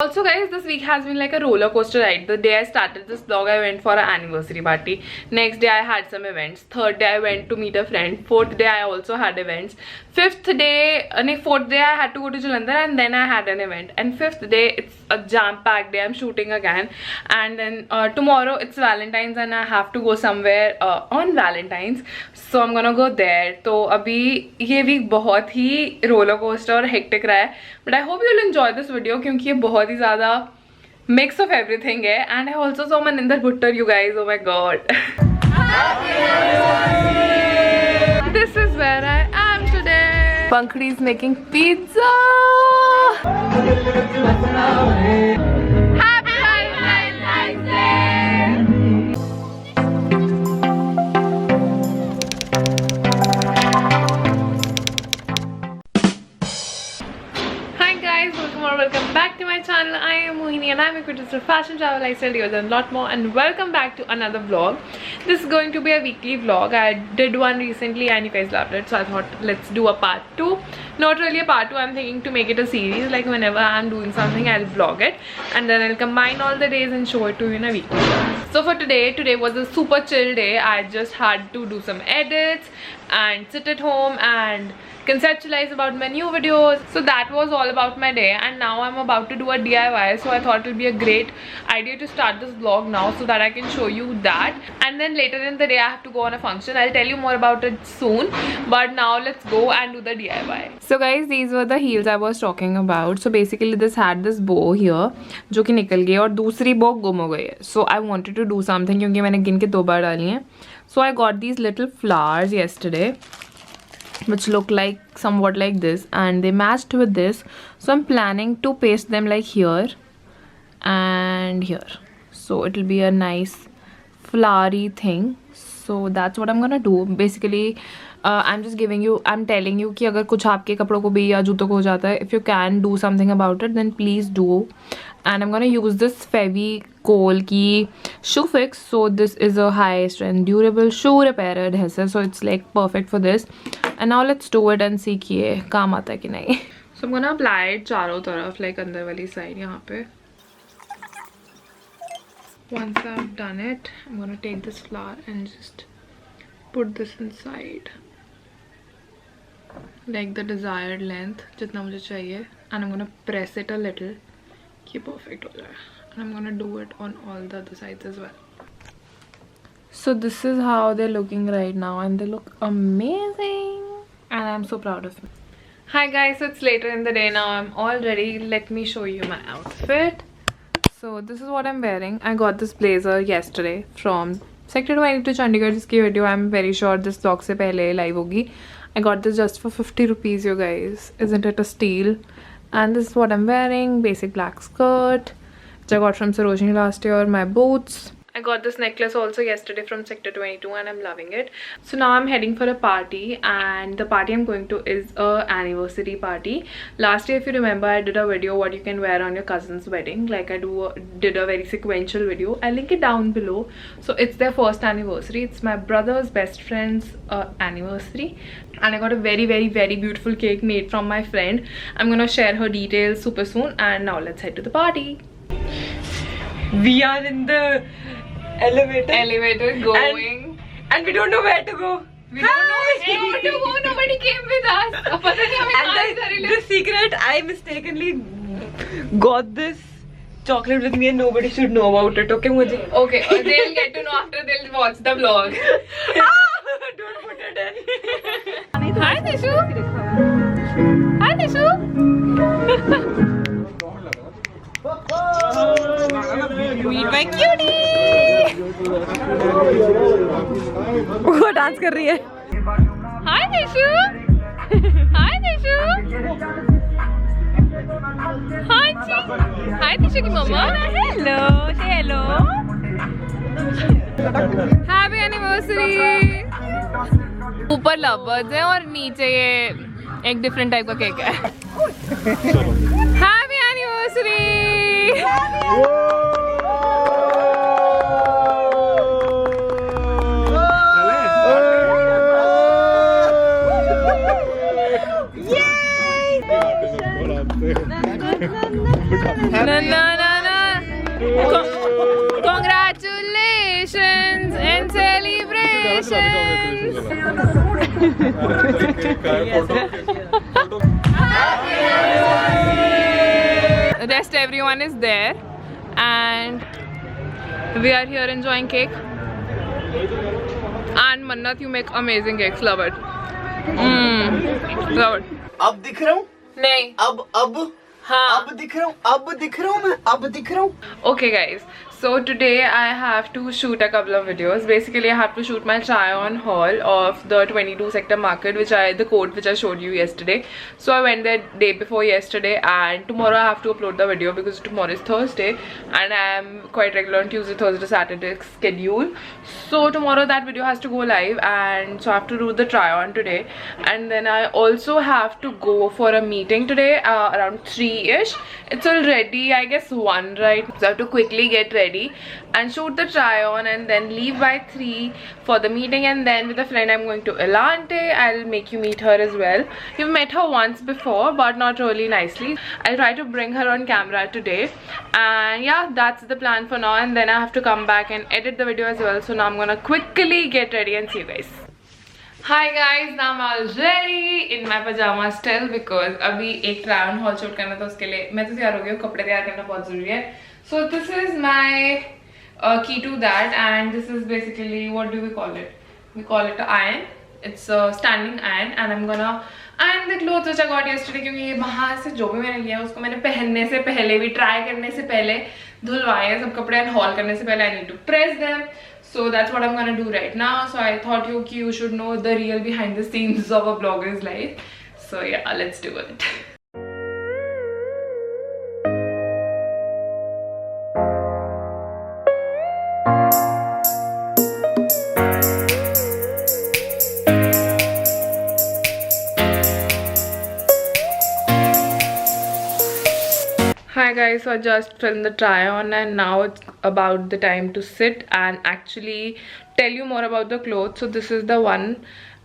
Also guys, this week has been like a roller coaster ride. The day I started this vlog, I went for an anniversary party. Next day I had some events. Third day I went to meet a friend. Fourth day I also had events. Fourth day I had to go to Jalandhar and then I had an event. And fifth day it's a jam-packed day. I'm shooting again. And then tomorrow it's Valentine's and I have to go somewhere on Valentine's. So I'm gonna go there. तो अभी ये week बहुत ही roller coaster और hectic रहा है. But I hope you'll enjoy this video क्योंकि ये बहुत ही ज़्यादा mix of everything है. And I also saw Maninder Bhuttar, you guys. Oh my god. This is where I am today. Pankadi is making pizza. Happy Valentine's Day. Hi guys, welcome back to my channel. I am Mohini and I am a critic of fashion, travel, lifestyle, videos and a lot more, and welcome back to another vlog. This is going to be a weekly vlog. I did one recently and you guys loved it, so I thought let's do a part 2. Not really a part 2, I'm thinking to make it a series. Like whenever I'm doing something, I'll vlog it and then I'll combine all the days and show it to you in a weekly vlog. So for today was a super chill day. I just had to do some edits and sit at home and conceptualize about my new videos. So that was all about my day, and now I'm about to do a DIY, so I thought it would be a great idea to start this vlog now so that I can show you that. And then later in the day I have to go on a function. I'll tell you more about it soon, but now let's go and do the DIY. So guys, these were the heels I was talking about. So basically this had this bow here जो कि निकल गई और दूसरी bow गुम हो गई है. So I wanted to do something क्योंकि मैंने गिन के 2 बार डाली हैं. So I got these little flowers yesterday which look like somewhat like this and they matched with this, so I'm planning to paste them like here and here, so it'll be a nice flowery thing. So that's what I'm gonna do. Basically I'm telling you कि अगर कुछ आपके कपड़ों को भी या जूतों को हो जाता है, if you can do something about it then please do. And I'm gonna use this Fevicol की shoe fix. So this is a high strength durable shoe repair adhesive, so it's like perfect for this. And now let's do it and see कि ये काम आता है कि नहीं. So I'm gonna apply it चारों तरफ, like अंदर वाली side यहाँ पे. Once I've done it, I'm gonna take this flower and just put this inside like the desired length जितना मुझे चाहिए, and I'm gonna press it a little कि perfect हो जाए. And I'm gonna do it on all the other sides as well. So this is how they're looking right now and they look amazing and I'm so proud of them. Hi guys, so it's later in the day now. I'm all ready. Let me show you my outfit. So this is what I'm wearing. I got this blazer yesterday from Sector 22 Chandigarh, जिसकी video I'm very sure this vlog से पहले live होगी. I got this just for 50 rupees, you guys. Isn't it a steal? And this is what I'm wearing. Basic black skirt which I got from Sarojini last year. My boots. I got this necklace also yesterday from Sector 22 and I'm loving it. So now I'm heading for a party, and the party I'm going to is a anniversary party. Last year, if you remember, I did a video what you can wear on your cousin's wedding. Like I did a very sequential video. I'll link it down below. So it's their first anniversary. It's my brother's best friend's anniversary, and I got a very beautiful cake made from my friend. I'm gonna share her details super soon. And now let's head to the party. We are in the elevator going and we don't know where to go. We don't know where to go. Nobody came with us. And the secret, I mistakenly got this chocolate with me and nobody should know about it. Okay, Muji? Okay, they'll get to know after they'll watch the vlog. Don't put it in. Hi Nishu. Hi Nishu. Meet my cutie. वो dance कर रही है. Hi Nishu. Hi Nishu. Hi Chi. Hi Nishu की मम्मा. Hello, say hello. Happy anniversary. ऊपर lovers है और नीचे ये एक डिफरेंट टाइप का केक है. Happy anniversary. Yay! Congratulations and celebrations. Rest everyone is there and we are here enjoying cake. And Mannat, you make amazing cakes. Love it. Love it. अब दिख रहा हूँ? नहीं. अब हाँ. अब दिख रहा हूँ मैं. अब दिख रहा हूँ. Okay guys, so today I have to shoot a couple of videos. Basically I have to shoot my try on haul of the 22 sector market, the code which I showed you yesterday. So I went there day before yesterday and tomorrow I have to upload the video because tomorrow is Thursday and I am quite regular on Tuesday, Thursday, Saturday schedule. So tomorrow that video has to go live and so I have to do the try on today. And then I also have to go for a meeting today around 3ish. It's already I guess 1, right? So I have to quickly get ready and shoot the try on and then leave by 3 for the meeting, and then with a friend I'm going to Elante. I'll make you meet her as well. You've met her once before but not really nicely. I'll try to bring her on camera today, and yeah, that's the plan for now. And then I have to come back and edit the video as well. So now I'm gonna quickly get ready and see you guys. Hi guys, now I'm all ready in my pajamas still because अभी एक try on haul shoot करना था, उसके लिए मैं तो तैयार हो गई हूँ. कपड़े तैयार करना बहुत जरूरी है. So this is my key to that, and this is basically, what do we call it? We call it an iron. It's a standing iron, and I'm gonna iron the clothes which I got yesterday क्योंकि ये वहाँ से जो भी मैंने लिया उसको मैंने पहनने से पहले भी, ट्राई करने से पहले धुलवाए सब कपड़े, and haul करने से पहले I need to press them. So that's what I'm gonna do right now. So I thought you should know the real behind the scenes of a blogger's life. So yeah, let's do it. Hi guys, so I just filmed the try on and now it's about the time to sit and actually tell you more about the clothes. So this is the one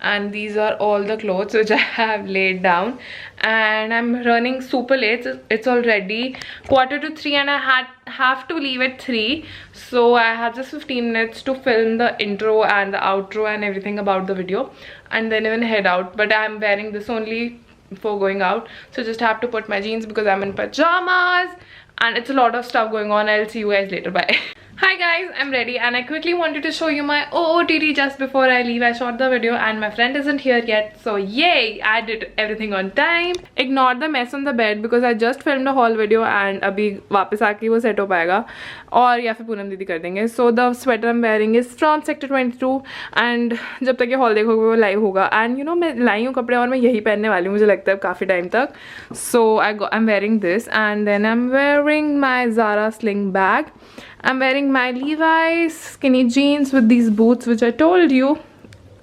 and these are all the clothes which I have laid down, and I'm running super late. It's already 2:45 and I have to leave at 3, so I have just 15 minutes to film the intro and the outro and everything about the video and then even head out. But I'm wearing this only for going out, so just have to put my jeans because I'm in pajamas and it's a lot of stuff going on. I'll see you guys later. Bye. Hi guys, I'm ready and I quickly wanted to show you my OOTD just before I leave. I shot the video and my friend isn't here yet, so yay, I did everything on time. Ignore the mess on the bed because I just filmed a haul video and abhi वापस आके वो set हो पाएगा और या फिर पूनम दीदी कर देंगे. So the sweater I'm wearing is from sector 22 and जब तक ये haul देखोगे वो live होगा. And you know मैं लाई हूँ कपड़े और मैं यही पहनने वाली हूँ मुझे लगता है काफ़ी टाइम तक. So I'm wearing this and then I'm wearing my Zara sling bag. I'm wearing my Levi's skinny jeans with these boots which I told you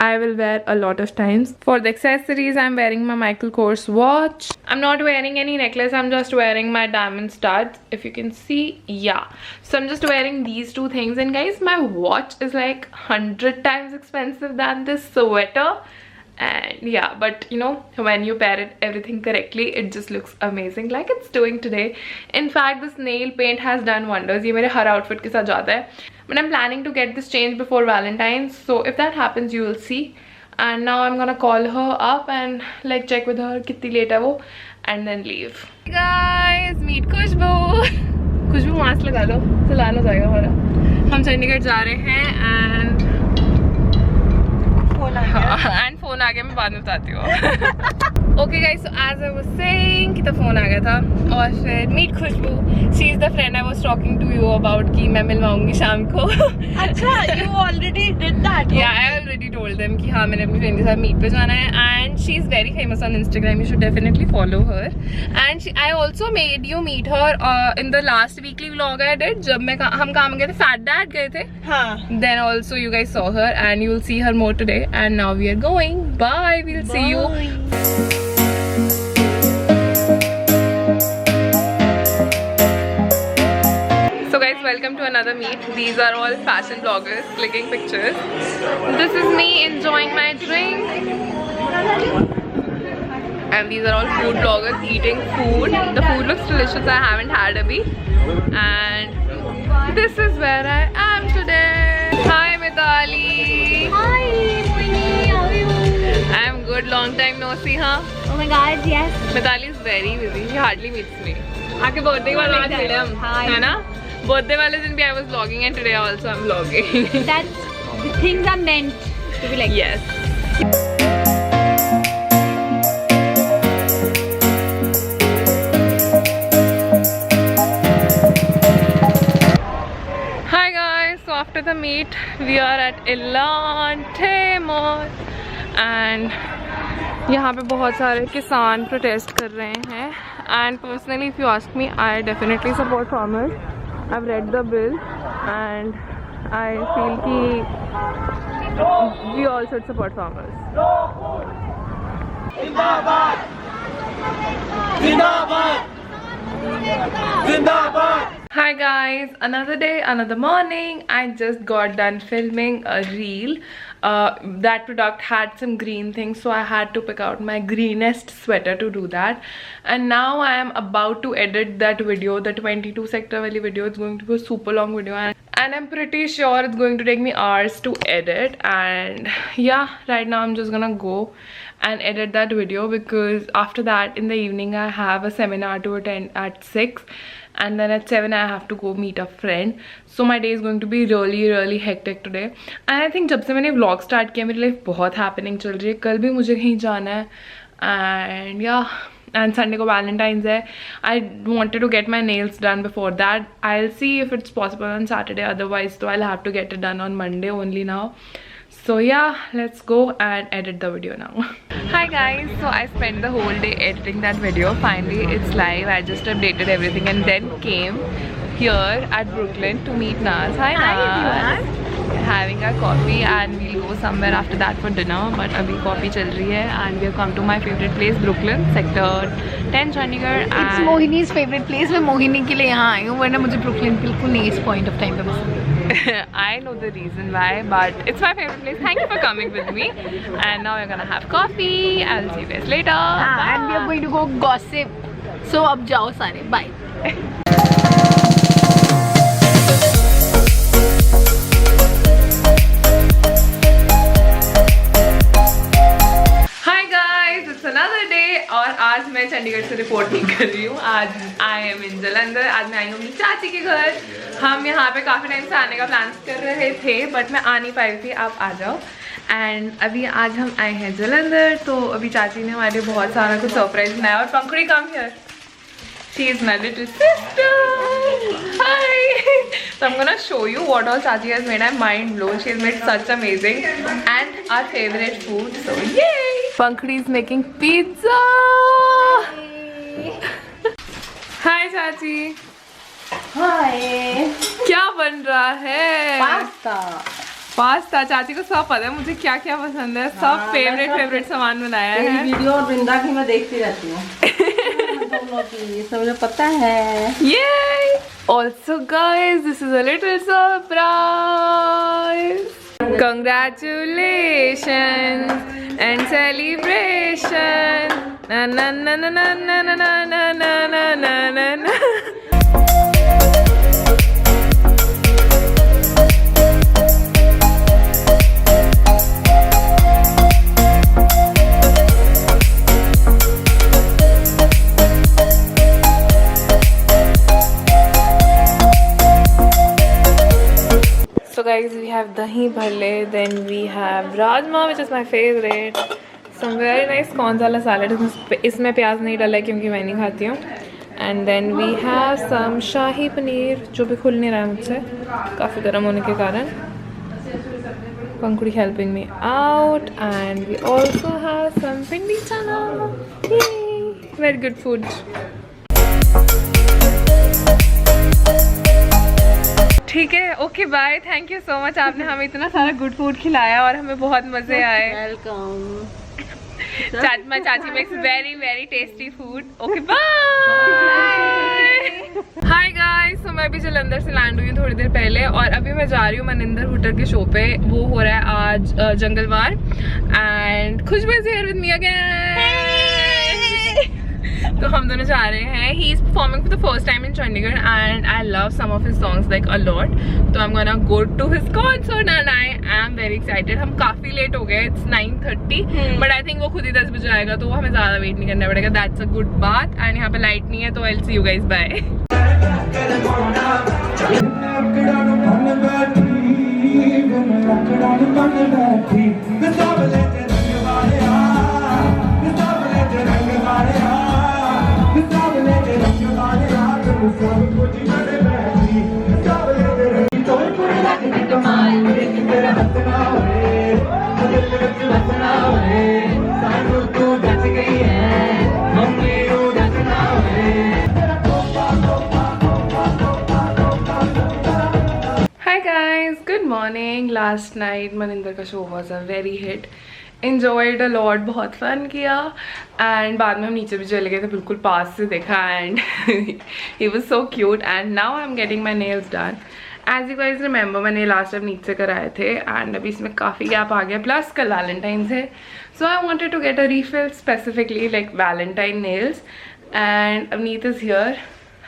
I will wear a lot of times. For the accessories, I'm wearing my Michael Kors watch. I'm not wearing any necklace, I'm just wearing my diamond studs, if you can see. Yeah, so I'm just wearing these two things, and guys, my watch is like 100 times expensive than this sweater. And yeah, but you know, when you pair it everything correctly, it just looks amazing like it's doing today. In fact, this nail paint has done wonders. ये मेरे हर outfit के साथ जाता है. But I'm planning to get this changed before Valentine's, so if that happens you will see. And now I'm gonna call her up and like check with her कितनी late है वो and then leave. Hey guys, meet Khushboo. Khushboo mask लगा लो, चलान हो जाएगा हमारा. हम चंडीगढ़ जा रहे हैं and फोन आ गया, मैं बाद में बताती हूँ. Okay guys, so as I was saying कि तो फोन आ गया था और फिर meet Khushboo, she is the friend I was talking to you about कि मैं मिलवाऊंगी शाम को. अच्छा, you already did that? Yeah, I already told them कि हाँ मैंने अपनी फ्रेंड के साथ मीट पे जाना है and she is very famous on Instagram. You should definitely follow her. And I also made you meet her in the last weekly vlog I did जब हम कहाँ गए थे, Fat Dad गए थे. हाँ. Then also you guys saw her and you will see her more today. And now we are going. Bye. We'll see you. So guys, welcome to another meet. These are all fashion bloggers clicking pictures. This is me enjoying my drink. and these are all food bloggers eating food. The food looks delicious. I haven't had a bit, and this is where I am today. Hi Mithali. Hi, Moini, how are you? I am good. Long time no see, huh? Oh my god, yes. Mithali is very busy. She hardly meets me. आपके birthday वाले आज मिले हम, Hi. है ना? Birthday वाले दिन भी I was vlogging and today also I'm vlogging. That's the things are meant to be like. Yes. Hi guys, so after the meet we are at Elante Mall and यहाँ पे बहुत सारे किसान प्रोटेस्ट कर रहे हैं and personally if you ask me I definitely support farmers. I've read the bill and I feel कि we all should support farmers. जिंदाबाद जिंदाबाद जिंदाबाद. Hi guys, another day, another morning. I just got done filming a reel. That product had some green things, so I had to pick out my greenest sweater to do that. And now I am about to edit that video, the 22 sector wali video. It's going to be a super long video and I'm pretty sure it's going to take me hours to edit. And yeah, right now I'm just gonna go and edit that video because after that in the evening I have a seminar to attend at 6 and then at 7 I have to go meet a friend. So my day is going to be really hectic today. And I think जब से मैंने vlog start किया मेरी life बहुत happening चल रही है. कल भी मुझे कहीं जाना है and yeah, and Sunday को Valentine's है. I wanted to get my nails done before that. I'll see if it's possible on Saturday, otherwise so I'll have to get it done on Monday only now. So yeah, let's go and edit the video now. Hi guys, so I spent the whole day editing that video. Finally it's live. I just updated everything and then came here at Brooklyn to meet Naz. Hi Naz. Having a coffee and we'll go somewhere after that for dinner, but abhi coffee chal rahi hai and we have come to my favorite place, Brooklyn, sector 10 Chandigarh. It's Mohini's favorite place. मैं मोहिनी के लिए यहाँ आई हूँ, वरना मुझे Brooklyn बिल्कुल नहीं इस point of time पे पसंद है. I know the reason why, but it's my favorite place. Thank you for coming with me. And now we're gonna have coffee. I'll see you guys later. And we are going to go gossip. So अब जाओ सारे. Bye. Hi guys, it's another day. और आज मैं चंडीगढ़ से report नहीं कर रही हूँ. आज I am in जलंधर. आज मैं आई हूँ अपनी चाची के घर. हम यहाँ पे काफ़ी टाइम से आने का प्लान कर रहे थे बट मैं आ नहीं पाई थी. आप आ जाओ. एंड अभी आज हम आए हैं जलंधर, तो अभी चाची ने हमारे लिए बहुत सारा कुछ सरप्राइज बनाया. और Pankhudi come here. She is my little sister. Hi. So I'm gonna show you what all Chachi has made. I'm mind blown. She has made such amazing and our favorite food. So yay! Pankhudi is making pizza. Hi Chachi. Hi. क्या बन रहा है? Pasta. चाची को सब पता है मुझे क्या क्या पसंद है. सब फेवरेट सामान बनाया है. वीडियो और वृंदा की मैं देखती रहती हूँ. सब मुझे पता है. Yay! Also guys, this is a little surprise. Congratulations and celebration. Na na na na na na na na na na na na na. So guys, we have dahi bhalle, then we have rajma, which is my favorite. Some very nice Gonzala salad. इसमें प्याज नहीं डाला है क्योंकि मैं नहीं खाती हूँ. And then we have some शाही पनीर जो भी खुल नहीं रहा है मुझसे काफ़ी गर्म होने के कारण. Pankhudi helping me out, and we also have some pindi chana. Yay! Very good food. ठीक है, okay bye. Thank you so much. आपने हमें इतना सारा गुड फूड खिलाया और हमें बहुत मजे आए. वेलकम. My चाची makes very tasty food. Okay, bye. Hi guys, so मैं अभी जलंधर से लैंड हुई हूँ थोड़ी देर पहले और अभी मैं जा रही हूँ मनिंदर होटल के शो पे. वो हो रहा है आज जंगलवार. And Khushboo is here with me again. तो हम दोनों जा रहे हैं. He is performing for the first time in Chandigarh and I love some of his songs like a lot. So I'm gonna go to his concert and I am very excited. हम काफी late हो गए. It's 9:30 but I think वो खुद ही 10 बजे आएगा तो हमें ज़्यादा वेट नहीं करना पड़ेगा. That's a good बात. And यहाँ पे लाइट नहीं है तो I'll see you guys. Bye. Good morning. Last night Maninder का show was a very hit. Enjoyed a lot. बहुत fun किया and बाद में हम नीचे भी चले गए थे बिल्कुल पास से देखा and he was so cute and now I'm getting my nails done. As you guys remember मैंने last time नीचे कराए थे and अभी इसमें काफ़ी gap आ गया plus कल Valentine's है so I wanted to get a refill specifically like Valentine nails and Avneet is here.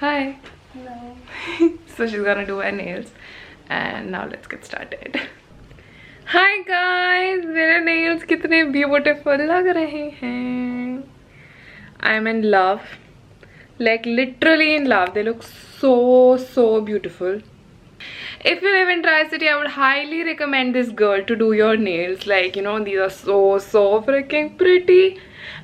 Hi. Hello. So she's gonna do her nails. And now let's get started. Hi guys, मेरे nails कितने beautiful लग रहे हैं. I'm in love, like literally in love. They look so beautiful. If you live in Tri-City, I would highly recommend this girl to do your nails. Like, you know, these are so freaking pretty.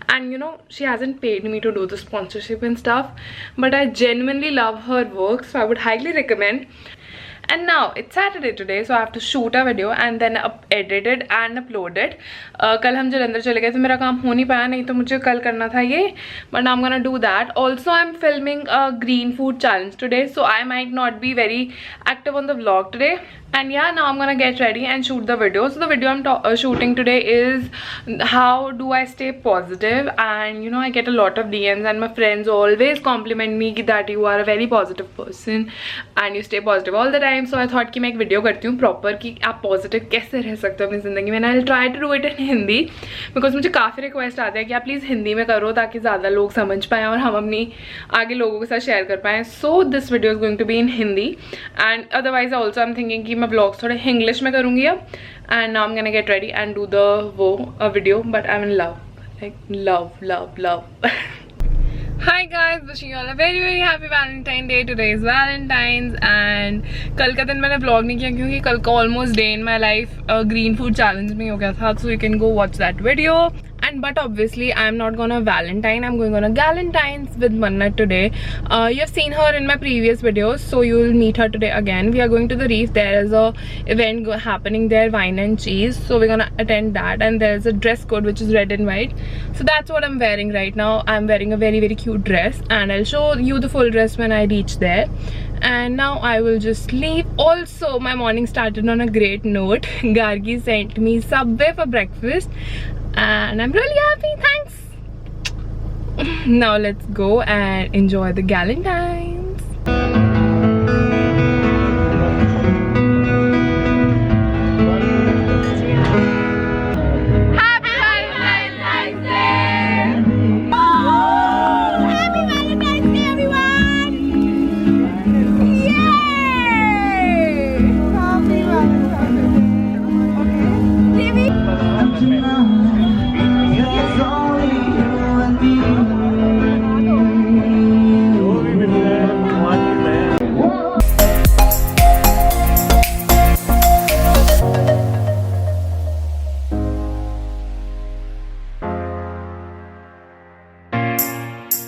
And you know, she hasn't paid me to do the sponsorship and stuff, but I genuinely love her work, so I would highly recommend. And now it's Saturday today, so I have to shoot a video and then edit it and upload it. कल हम जलंधर चले गए तो मेरा काम हो नहीं पाया, नहीं तो मुझे कल करना था ये, but now I'm gonna do that. Also I'm filming a green food challenge today, so I might not be very active on the vlog today. And yeah, now I'm gonna get ready and shoot the video. So the video I'm shooting today is how do I stay positive. And you know, I get a lot of DMs and my friends always compliment me that you are a very positive person and you stay positive all the time. So I thought कि मैं एक video करती हूँ proper कि आप positive कैसे रह सकते हो अपनी ज़िंदगी में. I try to do it in Hindi because मुझे काफ़ी रिक्वेस्ट आते हैं कि आप प्लीज़ हिंदी में करो ताकि ज़्यादा लोग समझ पाएँ और हम अपनी आगे लोगों के साथ शेयर कर पाएँ. So this video is going to be in Hindi and otherwise also I am thinking कि मैं ब्लॉग्स थोड़े इंग्लिश में करूँगी अब. And now I am gonna get ready and do the video but I am in love, like love. Hi guys, wishing you all a very happy Valentine Day. Today is Valentine's and कल का दिन मैंने vlog नहीं किया क्योंकि कल का almost day in my life green food challenge में हो गया था, so you can go watch that video. And but obviously I'm not going on a Valentine, I'm going on a Galentine's with Mannat today. You have seen her in my previous videos, so you will meet her today again. We are going to the Reef. There is a event happening there, wine and cheese, so we're gonna attend that. And there is a dress code which is red and white, so that's what I'm wearing right now. I'm wearing a very cute dress and I'll show you the full dress when I reach there. And now I will just leave. Also my morning started on a great note. Gargi sent me Subway for breakfast and I'm really happy. Thanks. Now let's go and enjoy the Galentine's.